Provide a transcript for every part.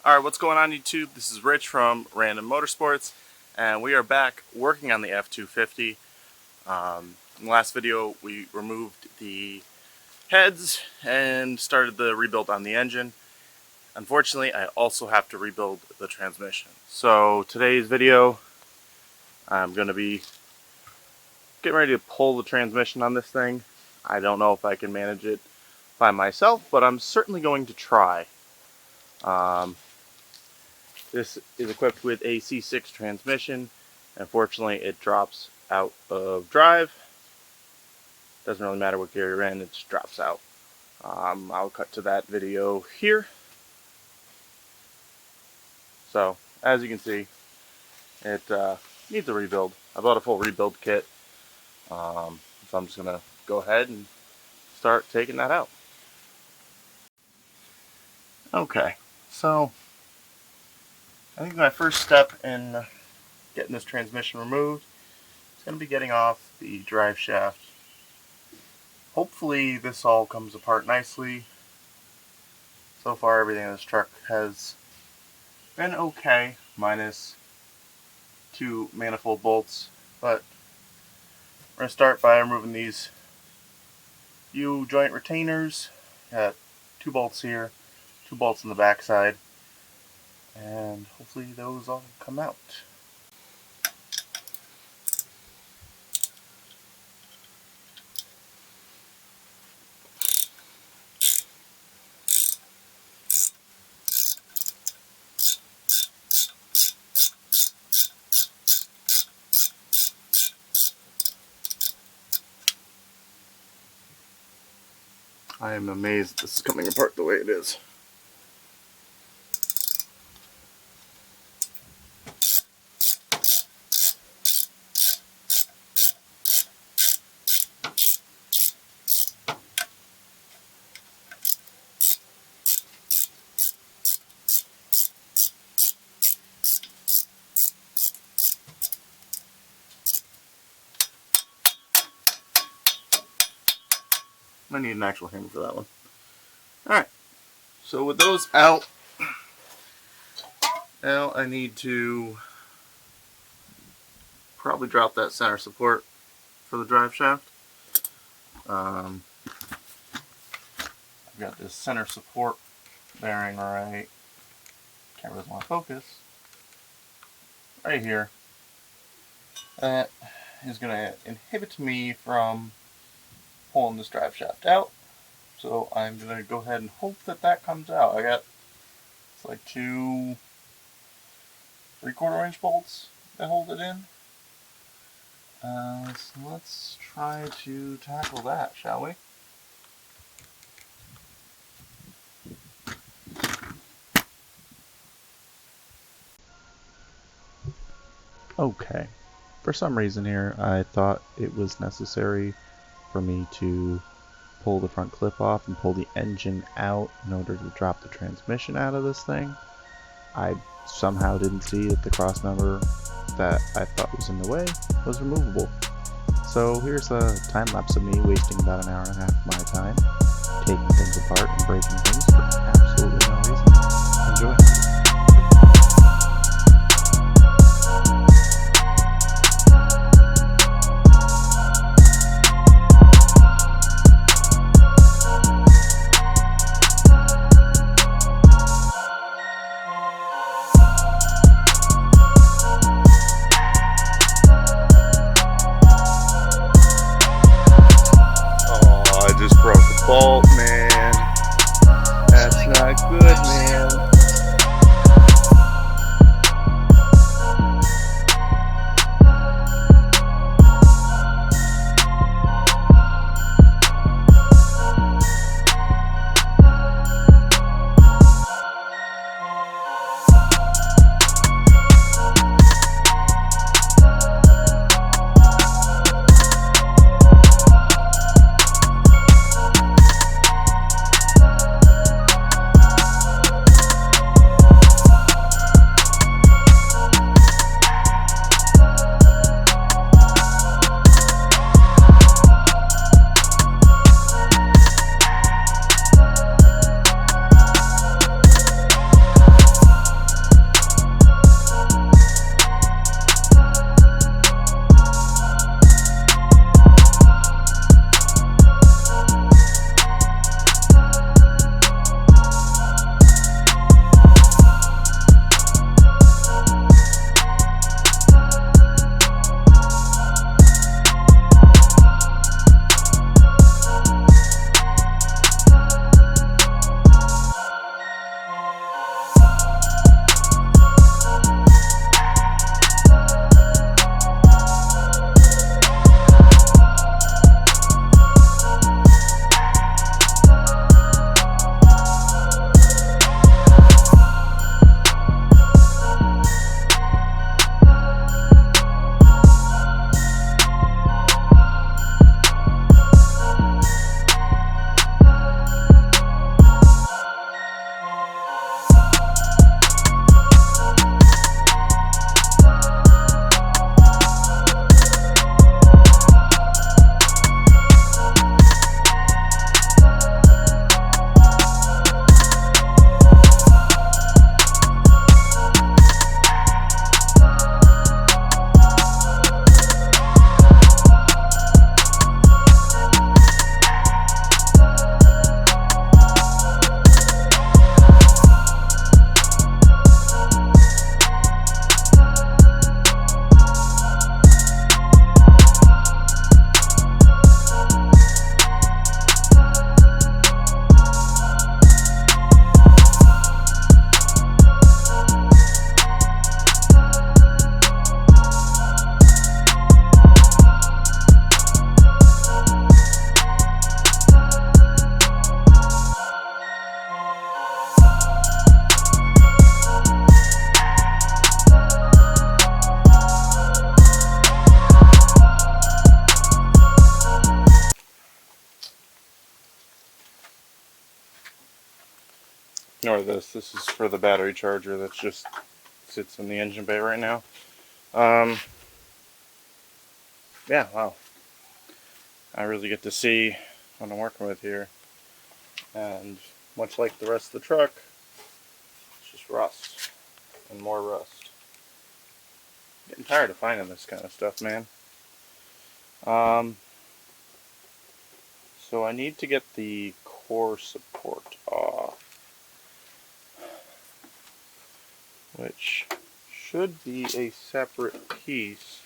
Alright, what's going on YouTube? This is Rich from Random Motorsports, and we are back working on the F250. In the last video we removed the heads and started the rebuild on the engine. Unfortunately, I also have to rebuild the transmission. So today's video, I'm going to be getting ready to pull the transmission on this thing. I don't know if I can manage it by myself, but I'm certainly going to try. This is equipped with a C6 transmission. Unfortunately, it drops out of drive. Doesn't really matter what gear you're in, it just drops out. I'll cut to that video here. So, as you can see, it needs a rebuild. I bought a full rebuild kit, so I'm just going to go ahead and start taking that out. Okay, so I think my first step in getting this transmission removed is going to be getting off the drive shaft. Hopefully this all comes apart nicely. So far everything in this truck has been okay, minus 2 manifold bolts, but we're going to start by removing these U-joint retainers. Got 2 bolts here, 2 bolts on the back side, and hopefully those all come out. I am amazed this is coming apart the way it is. I need an actual hammer for that one. Alright, so with those out, now I need to probably drop that center support for the drive shaft. I've got this center support bearing right, camera's on focus, right here. That is going to inhibit me from pulling this drive shaft out, so I'm going to go ahead and hope that that comes out. I got, it's like 2 3/4 inch bolts that hold it in. So let's try to tackle that, shall we? Okay, for some reason here I thought it was necessary for me to pull the front clip off and pull the engine out in order to drop the transmission out of this thing. I somehow didn't see that the cross member that I thought was in the way was removable. So here's a time lapse of me wasting about an hour and a half of my time taking things apart and breaking things for absolutely no reason. Enjoy. Bolt, man. That's not good, man. ignore this. This is for the battery charger that just sits in the engine bay right now. Yeah, wow. I really get to see what I'm working with here. And much like the rest of the truck, it's just rust and more rust. Getting tired of finding this kind of stuff, man. So I need to get the core support off, which should be a separate piece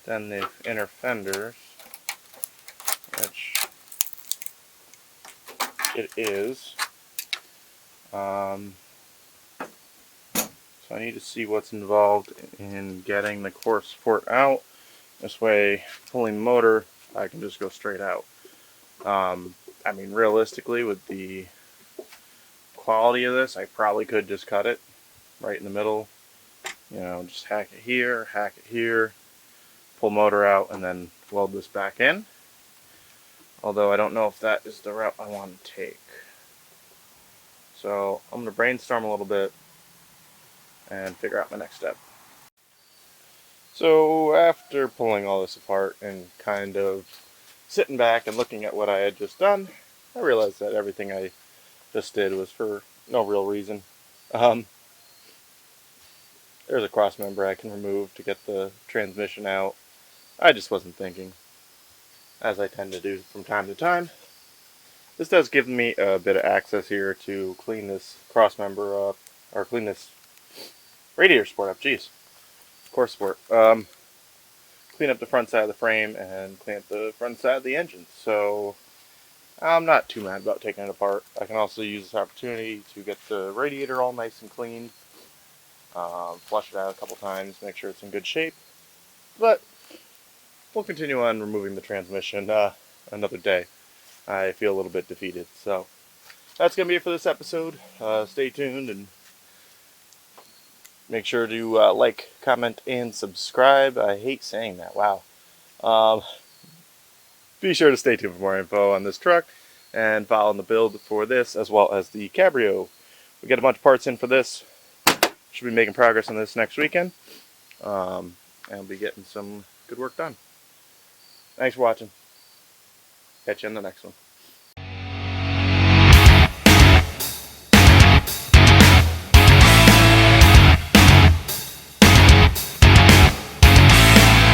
than the inner fenders, which it is. So I need to see what's involved in getting the core support out. This way, pulling the motor, I can just go straight out. I mean, realistically, with the quality of this, I probably could just cut it right in the middle. You know, just hack it here, pull motor out, and then weld this back in. Although I don't know if that is the route I want to take. So I'm going to brainstorm a little bit and figure out my next step. So after pulling all this apart and kind of sitting back and looking at what I had just done, I realized that everything I just did was for no real reason. There's a cross member I can remove to get the transmission out. I just wasn't thinking, as I tend to do from time to time. This does give me a bit of access here to clean this cross member up, or clean this radiator support up, core support. Clean up the front side of the frame and clean up the front side of the engine. So I'm not too mad about taking it apart. I can also use this opportunity to get the radiator all nice and cleaned, flush it out a couple times, make sure it's in good shape. But we'll continue on removing the transmission another day. I feel a little bit defeated. So that's going to be it for this episode. Stay tuned and make sure to like, comment, and subscribe. I hate saying that. Wow. Be sure to stay tuned for more info on this truck and follow the build for this as well as the Cabrio. We got a bunch of parts in for this. Should be making progress on this next weekend. And we'll be getting some good work done. Thanks for watching. Catch you in the next one.